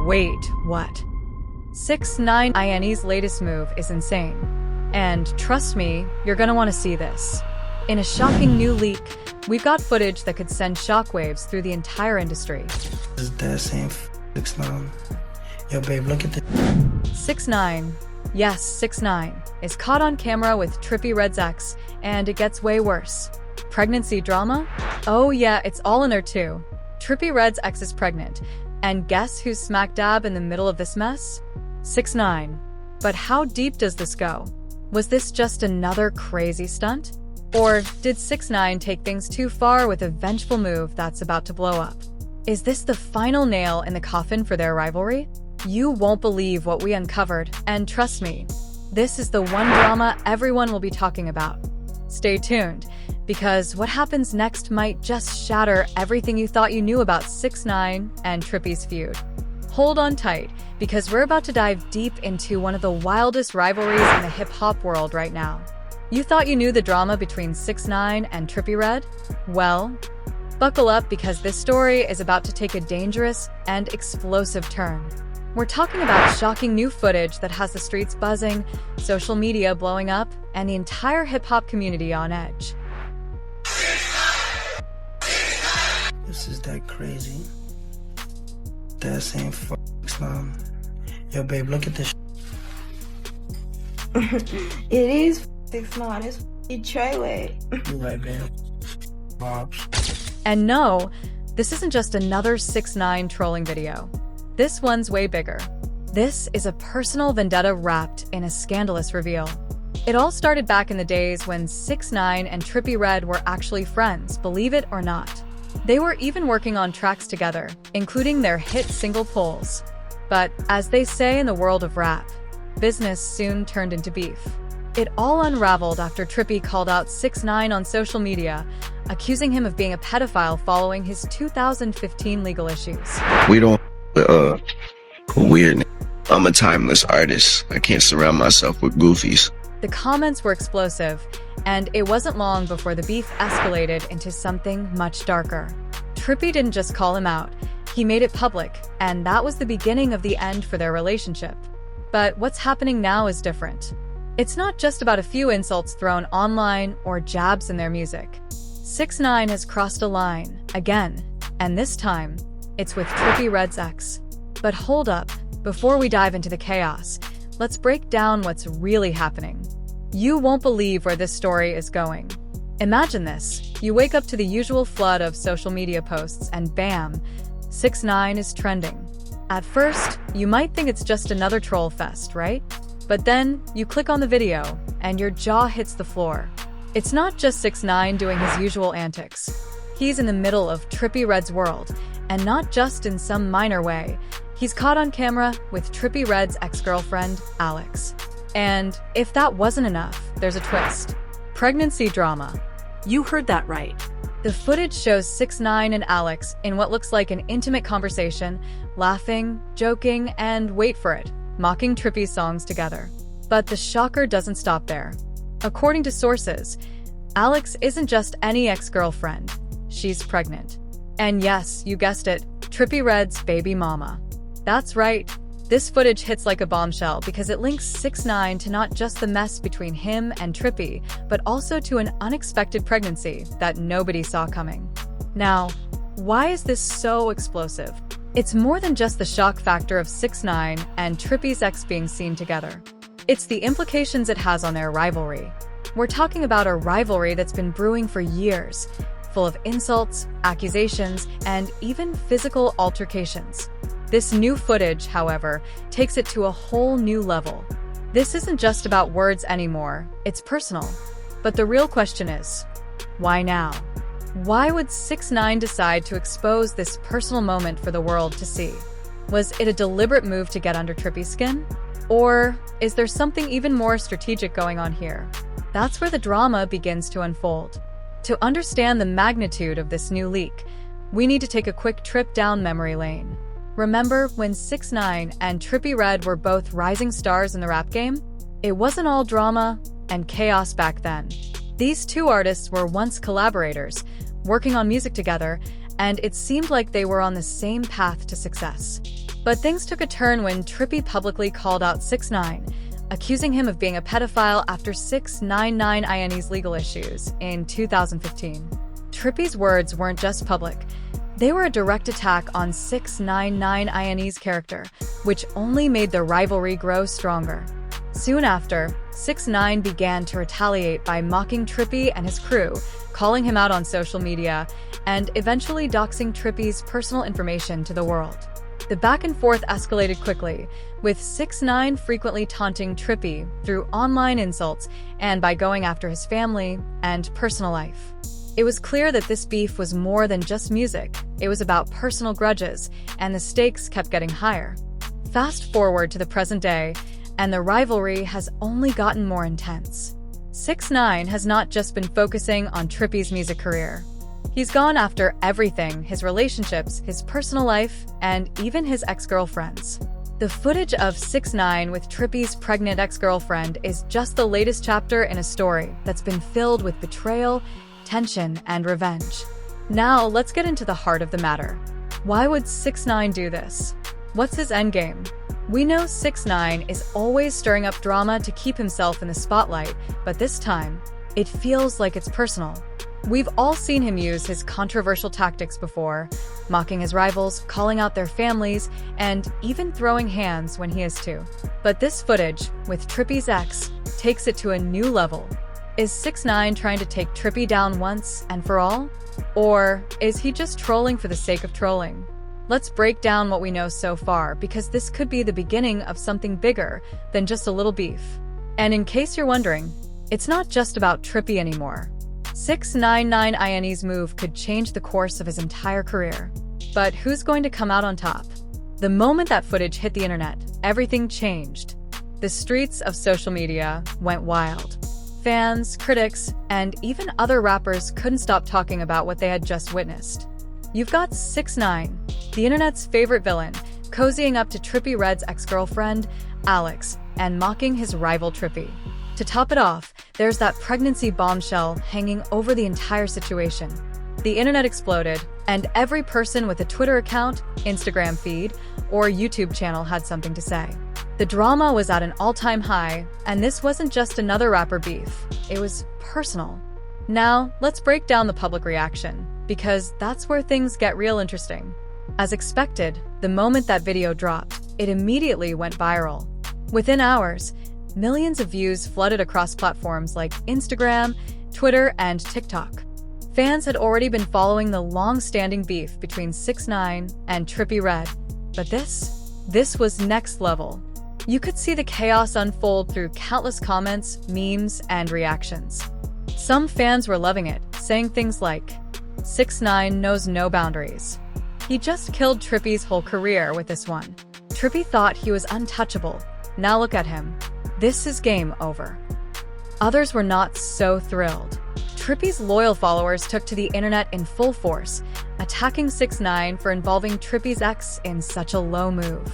Wait, what? 6ix9ine's latest move is insane. And trust me, you're gonna want to see this. In a shocking new leak, we've got footage that could send shockwaves through the entire industry. Is that same 6ix9ine? Yo, babe, look at this. 6ix9ine, yes, 6ix9ine, is caught on camera with TrippieRedd's ex, and it gets way worse. Pregnancy drama? Oh yeah, it's all in there too. TrippieRedd's ex is pregnant, and guess who's smack dab in the middle of this mess? 6ix9ine. But how deep does this go? Was this just another crazy stunt? Or did 6ix9ine take things too far with a vengeful move that's about to blow up? Is this the final nail in the coffin for their rivalry? You won't believe what we uncovered, and trust me, this is the one drama everyone will be talking about. Stay tuned, because what happens next might just shatter everything you thought you knew about 6ix9ine and Trippie's feud. Hold on tight, because we're about to dive deep into one of the wildest rivalries in the hip-hop world right now. You thought you knew the drama between 6ix9ine and TrippieRedd? Well, buckle up because this story is about to take a dangerous and explosive turn. We're talking about shocking new footage that has the streets buzzing, social media blowing up, and the entire hip-hop community on edge. This is that crazy. That same 6ix9ine. Yo, babe, look at this. It is 6ix9ine. It's TrippieRedd. You right, babe. Bobs. And no, this isn't just another 6ix9ine trolling video. This one's way bigger. This is a personal vendetta wrapped in a scandalous reveal. It all started back in the days when 6ix9ine and TrippieRedd were actually friends, believe it or not. They were even working on tracks together, including their hit single Pulls. But as they say in the world of rap, business soon turned into beef. It all unraveled after Trippie called out 6ix9ine on social media, accusing him of being a pedophile following his 2015 legal issues. We don't weird. I'm a timeless artist. I can't surround myself with goofies. The comments were explosive, and it wasn't long before the beef escalated into something much darker. Trippie didn't just call him out, he made it public, and that was the beginning of the end for their relationship. But what's happening now is different. It's not just about a few insults thrown online or jabs in their music. 6ix9ine has crossed a line, again, and this time, it's with TrippieRedd's ex. But hold up, before we dive into the chaos, let's break down what's really happening. You won't believe where this story is going. Imagine this, you wake up to the usual flood of social media posts and bam, 6ix9ine is trending. At first, you might think it's just another troll fest, right? But then, you click on the video, and your jaw hits the floor. It's not just 6ix9ine doing his usual antics. He's in the middle of TrippieRedd's world, and not just in some minor way. He's caught on camera with TrippieRedd's ex-girlfriend, Alex. And if that wasn't enough, there's a twist. Pregnancy drama. You heard that right. The footage shows 6ix9ine and Alex in what looks like an intimate conversation, laughing, joking, and wait for it, mocking Trippie's songs together. But the shocker doesn't stop there. According to sources, Alex isn't just any ex-girlfriend. She's pregnant. And yes, you guessed it, TrippieRedd's baby mama. That's right. This footage hits like a bombshell because it links 6ix9ine to not just the mess between him and Trippie, but also to an unexpected pregnancy that nobody saw coming. Now, why is this so explosive? It's more than just the shock factor of 6ix9ine and Trippie's ex being seen together. It's the implications it has on their rivalry. We're talking about a rivalry that's been brewing for years, full of insults, accusations, and even physical altercations. This new footage, however, takes it to a whole new level. This isn't just about words anymore, it's personal. But the real question is, why now? Why would 6ix9ine decide to expose this personal moment for the world to see? Was it a deliberate move to get under Trippie's skin? Or is there something even more strategic going on here? That's where the drama begins to unfold. To understand the magnitude of this new leak, we need to take a quick trip down memory lane. Remember when 6ix9ine and TrippieRedd were both rising stars in the rap game? It wasn't all drama and chaos back then. These two artists were once collaborators, working on music together, and it seemed like they were on the same path to success. But things took a turn when Trippie publicly called out 6ix9ine, accusing him of being a pedophile after 6ix9ine's legal issues in 2015. Trippie's words weren't just public. They were a direct attack on 6ix9ine's character, which only made the rivalry grow stronger. Soon after, 6ix9ine began to retaliate by mocking Trippie and his crew, calling him out on social media, and eventually doxing Trippie's personal information to the world. The back and forth escalated quickly, with 6ix9ine frequently taunting Trippie through online insults and by going after his family and personal life. It was clear that this beef was more than just music. It was about personal grudges, and the stakes kept getting higher. Fast forward to the present day, and the rivalry has only gotten more intense. 6ix9ine has not just been focusing on Trippie's music career. He's gone after everything: his relationships, his personal life, and even his ex-girlfriends. The footage of 6ix9ine with Trippie's pregnant ex-girlfriend is just the latest chapter in a story that's been filled with betrayal, tension, and revenge. Now, let's get into the heart of the matter. Why would 6ix9ine do this? What's his endgame? We know 6ix9ine is always stirring up drama to keep himself in the spotlight, but this time, it feels like it's personal. We've all seen him use his controversial tactics before, mocking his rivals, calling out their families, and even throwing hands when he is to. But this footage, with Trippie's ex, takes it to a new level. Is 6ix9ine trying to take Trippie down once and for all? Or is he just trolling for the sake of trolling? Let's break down what we know so far, because this could be the beginning of something bigger than just a little beef. And in case you're wondering, it's not just about Trippie anymore. 6ix9ine's move could change the course of his entire career. But who's going to come out on top? The moment that footage hit the internet, everything changed. The streets of social media went wild. Fans, critics, and even other rappers couldn't stop talking about what they had just witnessed. You've got 6ix9ine, the internet's favorite villain, cozying up to TrippieRedd's ex-girlfriend, Alex, and mocking his rival Trippie. To top it off, there's that pregnancy bombshell hanging over the entire situation. The internet exploded, and every person with a Twitter account, Instagram feed, or YouTube channel had something to say. The drama was at an all-time high, and this wasn't just another rapper beef. It was personal. Now, let's break down the public reaction, because that's where things get real interesting. As expected, the moment that video dropped, it immediately went viral. Within hours, millions of views flooded across platforms like Instagram, Twitter, and TikTok. Fans had already been following the long-standing beef between 6ix9ine and TrippieRedd, but this was next level. You could see the chaos unfold through countless comments, memes, and reactions. Some fans were loving it, saying things like, 6ix9ine knows no boundaries. He just killed Trippie's whole career with this one. Trippie thought he was untouchable. Now look at him. This is game over. Others were not so thrilled. Trippie's loyal followers took to the internet in full force, attacking 6ix9ine for involving Trippie's ex in such a low move.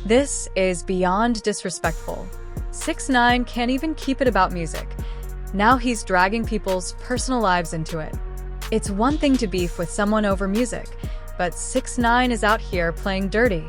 This is beyond disrespectful. 6ix9ine can't even keep it about music. Now he's dragging people's personal lives into it. It's one thing to beef with someone over music, but 6ix9ine is out here playing dirty.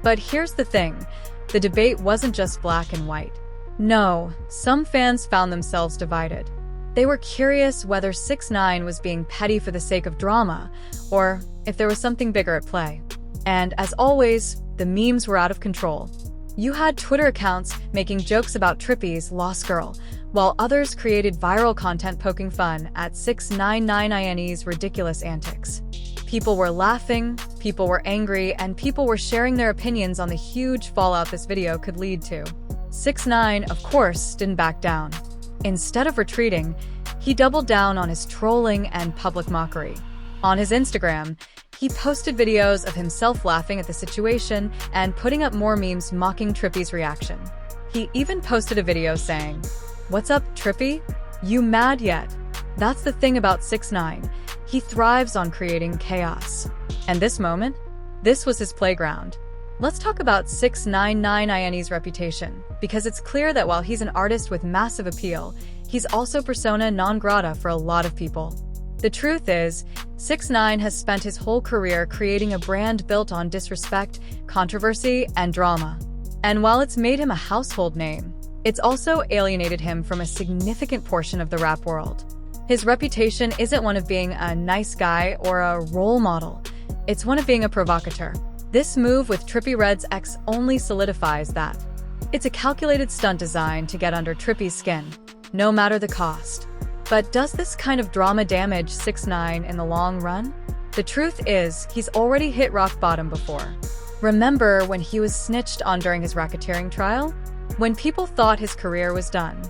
But here's the thing, the debate wasn't just black and white. No, some fans found themselves divided. They were curious whether 6ix9ine was being petty for the sake of drama, or if there was something bigger at play. And as always, the memes were out of control. You had Twitter accounts making jokes about Trippie's lost girl, while others created viral content poking fun at 6ix9ine's ridiculous antics. People were laughing, people were angry, and people were sharing their opinions on the huge fallout this video could lead to. 6ix9ine, of course, didn't back down. Instead of retreating, he doubled down on his trolling and public mockery. On his Instagram, he posted videos of himself laughing at the situation and putting up more memes mocking Trippie's reaction. He even posted a video saying, "What's up, Trippie? You mad yet?" That's the thing about 6ix9ine. He thrives on creating chaos. And this moment? This was his playground. Let's talk about 6ix9ine's reputation, because it's clear that while he's an artist with massive appeal, he's also persona non grata for a lot of people. The truth is, 6ix9ine has spent his whole career creating a brand built on disrespect, controversy, and drama. And while it's made him a household name, it's also alienated him from a significant portion of the rap world. His reputation isn't one of being a nice guy or a role model. It's one of being a provocateur. This move with TrippieRedd's ex only solidifies that. It's a calculated stunt designed to get under Trippie's skin, no matter the cost. But does this kind of drama damage 6ix9ine in the long run? The truth is, he's already hit rock bottom before. Remember when he was snitched on during his racketeering trial? When people thought his career was done.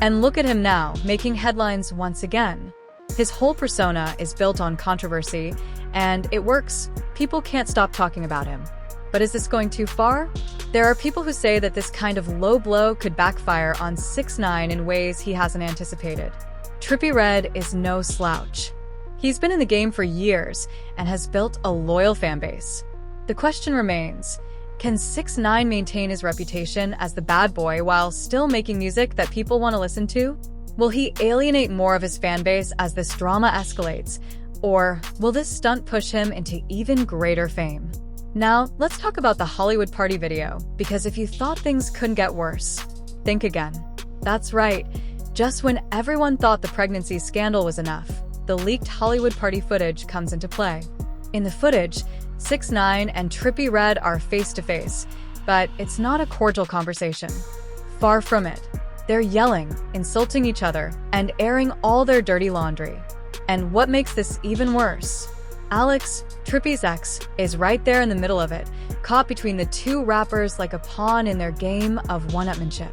And look at him now, making headlines once again. His whole persona is built on controversy, and it works. People can't stop talking about him. But is this going too far? There are people who say that this kind of low blow could backfire on 6ix9ine in ways he hasn't anticipated. TrippieRedd is no slouch. He's been in the game for years and has built a loyal fanbase. The question remains, can 6ix9ine maintain his reputation as the bad boy while still making music that people want to listen to? Will he alienate more of his fanbase as this drama escalates? Or will this stunt push him into even greater fame? Now, let's talk about the Hollywood party video, because if you thought things couldn't get worse, think again. That's right. Just when everyone thought the pregnancy scandal was enough, the leaked Hollywood party footage comes into play. In the footage, 6ix9ine and TrippieRedd are face-to-face, but it's not a cordial conversation. Far from it. They're yelling, insulting each other, and airing all their dirty laundry. And what makes this even worse? Alex, Trippie's ex, is right there in the middle of it, caught between the two rappers like a pawn in their game of one-upmanship.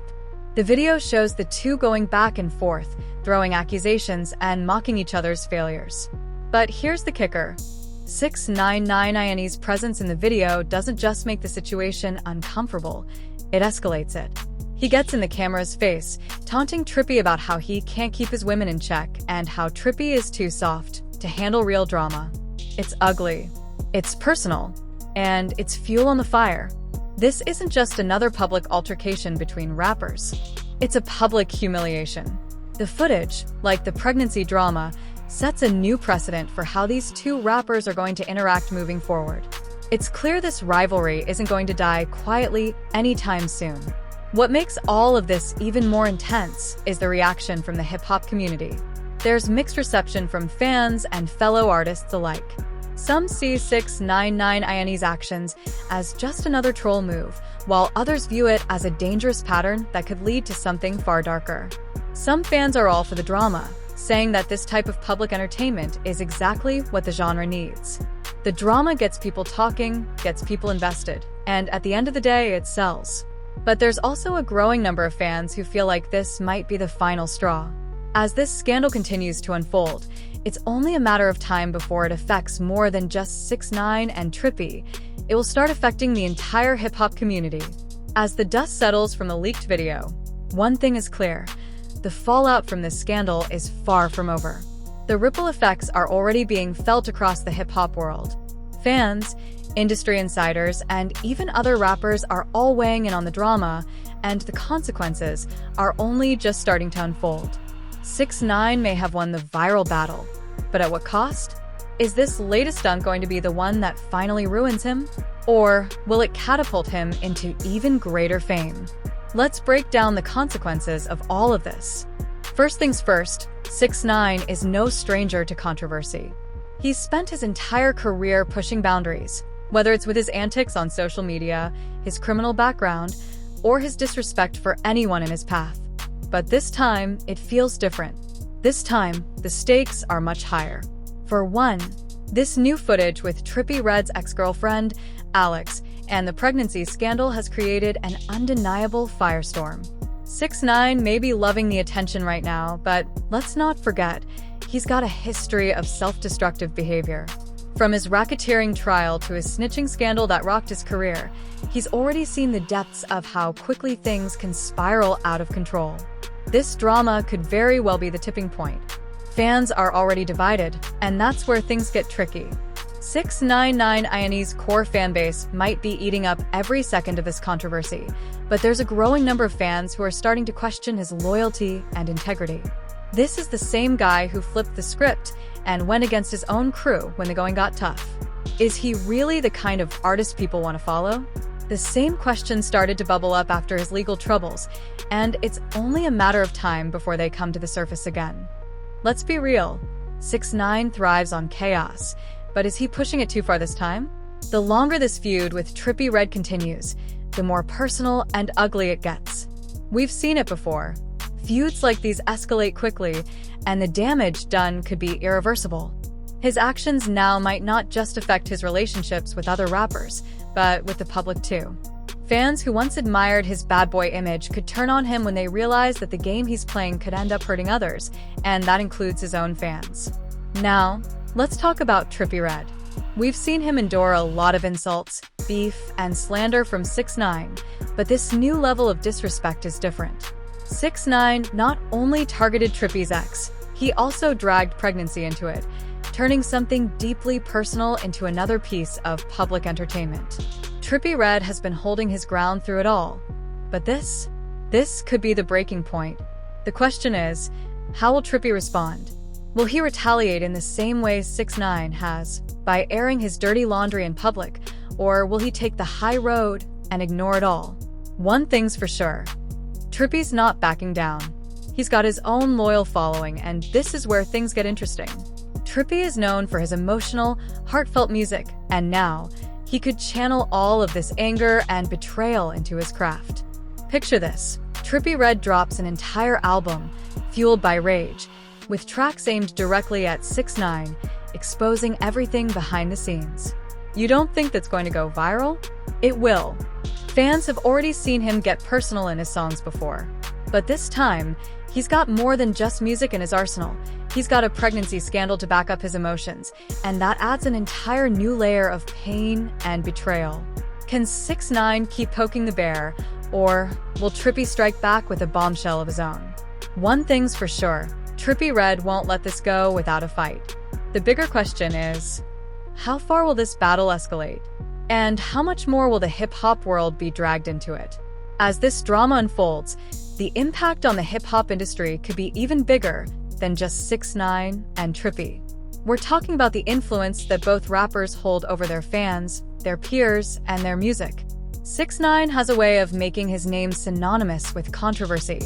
The video shows the two going back and forth, throwing accusations and mocking each other's failures. But here's the kicker. 6ix9ine's presence in the video doesn't just make the situation uncomfortable, it escalates it. He gets in the camera's face, taunting Trippie about how he can't keep his women in check and how Trippie is too soft to handle real drama. It's ugly, it's personal, and it's fuel on the fire. This isn't just another public altercation between rappers. It's a public humiliation. The footage, like the pregnancy drama, sets a new precedent for how these two rappers are going to interact moving forward. It's clear this rivalry isn't going to die quietly anytime soon. What makes all of this even more intense is the reaction from the hip-hop community. There's mixed reception from fans and fellow artists alike. Some see 6ix9ine's actions as just another troll move, while others view it as a dangerous pattern that could lead to something far darker. Some fans are all for the drama, saying that this type of public entertainment is exactly what the genre needs. The drama gets people talking, gets people invested, and at the end of the day, it sells. But there's also a growing number of fans who feel like this might be the final straw. As this scandal continues to unfold, it's only a matter of time before it affects more than just 6ix9ine and Trippie. It will start affecting the entire hip-hop community. As the dust settles from the leaked video, one thing is clear. The fallout from this scandal is far from over. The ripple effects are already being felt across the hip-hop world. Fans, industry insiders, and even other rappers are all weighing in on the drama, and the consequences are only just starting to unfold. 6ix9ine may have won the viral battle, but at what cost? Is this latest stunt going to be the one that finally ruins him? Or will it catapult him into even greater fame? Let's break down the consequences of all of this. First things first, 6ix9ine is no stranger to controversy. He's spent his entire career pushing boundaries, whether it's with his antics on social media, his criminal background, or his disrespect for anyone in his path. But this time, it feels different. This time, the stakes are much higher. For one, this new footage with TrippieRedd's ex-girlfriend, Alex, and the pregnancy scandal has created an undeniable firestorm. 6ix9ine may be loving the attention right now, but let's not forget, he's got a history of self-destructive behavior. From his racketeering trial to his snitching scandal that rocked his career, he's already seen the depths of how quickly things can spiral out of control. This drama could very well be the tipping point. Fans are already divided, and that's where things get tricky. 6ix9ine's core fanbase might be eating up every second of this controversy, but there's a growing number of fans who are starting to question his loyalty and integrity. This is the same guy who flipped the script and went against his own crew when the going got tough. Is he really the kind of artist people want to follow? The same question started to bubble up after his legal troubles, and it's only a matter of time before they come to the surface again. Let's be real, 6ix9ine thrives on chaos, but is he pushing it too far this time? The longer this feud with TrippieRedd continues, the more personal and ugly it gets. We've seen it before. Feuds like these escalate quickly, and the damage done could be irreversible. His actions now might not just affect his relationships with other rappers, but with the public too. Fans who once admired his bad boy image could turn on him when they realize that the game he's playing could end up hurting others, and that includes his own fans. Now, let's talk about TrippieRedd. We've seen him endure a lot of insults, beef, and slander from 6ix9ine, but this new level of disrespect is different. 6ix9ine not only targeted Trippie's ex, he also dragged pregnancy into it, turning something deeply personal into another piece of public entertainment. TrippieRedd has been holding his ground through it all, but this could be the breaking point. The question is, how will Trippie respond? Will he retaliate in the same way 6ix9ine has, by airing his dirty laundry in public, or will he take the high road and ignore it all? One thing's for sure, Trippie's not backing down. He's got his own loyal following, and this is where things get interesting. Trippie is known for his emotional, heartfelt music, and now, he could channel all of this anger and betrayal into his craft. Picture this, TrippieRedd drops an entire album, fueled by rage, with tracks aimed directly at 6ix9ine, exposing everything behind the scenes. You don't think that's going to go viral? It will. Fans have already seen him get personal in his songs before. But this time, he's got more than just music in his arsenal. He's got a pregnancy scandal to back up his emotions, and that adds an entire new layer of pain and betrayal. Can 6ix9ine keep poking the bear, or will Trippie strike back with a bombshell of his own? One thing's for sure, TrippieRedd won't let this go without a fight. The bigger question is, how far will this battle escalate? And how much more will the hip-hop world be dragged into it? As this drama unfolds, the impact on the hip-hop industry could be even bigger than just 6ix9ine and Trippie. We're talking about the influence that both rappers hold over their fans, their peers, and their music. 6ix9ine has a way of making his name synonymous with controversy,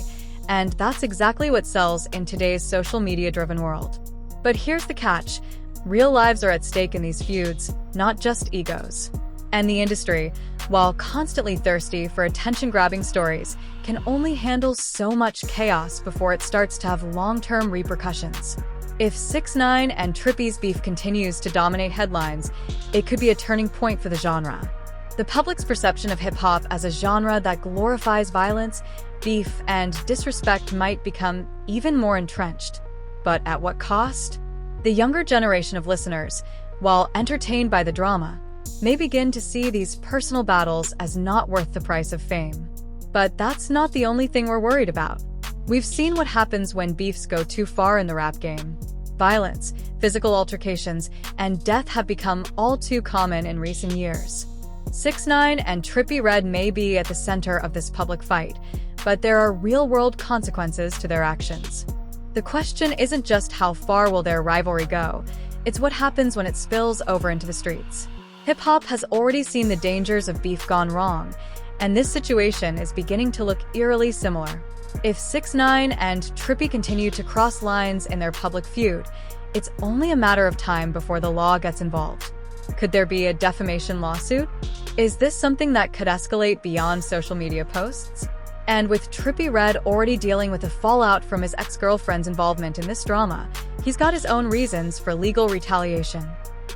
and that's exactly what sells in today's social media-driven world. But here's the catch, real lives are at stake in these feuds, not just egos. And the industry, while constantly thirsty for attention-grabbing stories, can only handle so much chaos before it starts to have long-term repercussions. If 6ix9ine and Trippie's beef continues to dominate headlines, it could be a turning point for the genre. The public's perception of hip-hop as a genre that glorifies violence, beef, and disrespect might become even more entrenched. But at what cost? The younger generation of listeners, while entertained by the drama, may begin to see these personal battles as not worth the price of fame. But that's not the only thing we're worried about. We've seen what happens when beefs go too far in the rap game. Violence, physical altercations, and death have become all too common in recent years. 6ix9ine and TrippieRedd may be at the center of this public fight, but there are real-world consequences to their actions. The question isn't just how far will their rivalry go, it's what happens when it spills over into the streets. Hip-hop has already seen the dangers of beef gone wrong, and this situation is beginning to look eerily similar. If 6ix9ine and Trippie continue to cross lines in their public feud, it's only a matter of time before the law gets involved. Could there be a defamation lawsuit? Is this something that could escalate beyond social media posts? And with TrippieRedd already dealing with the fallout from his ex-girlfriend's involvement in this drama, he's got his own reasons for legal retaliation.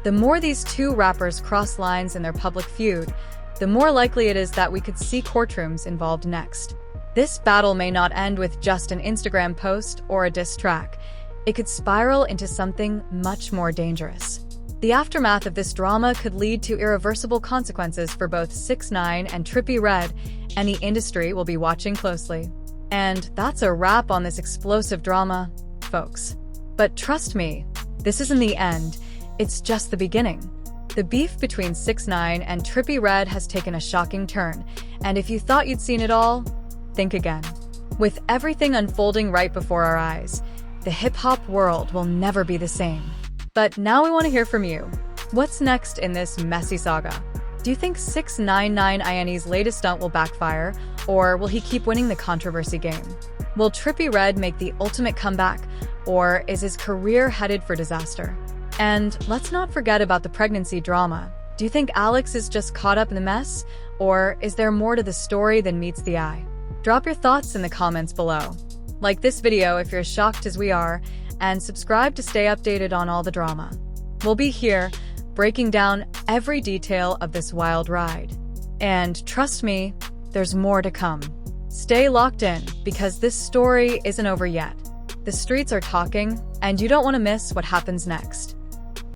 The more these two rappers cross lines in their public feud, the more likely it is that we could see courtrooms involved next. This battle may not end with just an Instagram post or a diss track. It could spiral into something much more dangerous. The aftermath of this drama could lead to irreversible consequences for both 6ix9ine and TrippieRedd, and the industry will be watching closely. And that's a wrap on this explosive drama, folks. But trust me, this isn't the end. It's just the beginning. The beef between 6ix9ine and TrippieRedd has taken a shocking turn, and if you thought you'd seen it all, think again. With everything unfolding right before our eyes, the hip-hop world will never be the same. But now we want to hear from you. What's next in this messy saga? Do you think 6ix9ine's latest stunt will backfire, or will he keep winning the controversy game? Will TrippieRedd make the ultimate comeback, or is his career headed for disaster? And let's not forget about the pregnancy drama. Do you think Alex is just caught up in the mess, or is there more to the story than meets the eye? Drop your thoughts in the comments below. Like this video if you're as shocked as we are, and subscribe to stay updated on all the drama. We'll be here, breaking down every detail of this wild ride. And trust me, there's more to come. Stay locked in, because this story isn't over yet. The streets are talking, and you don't want to miss what happens next.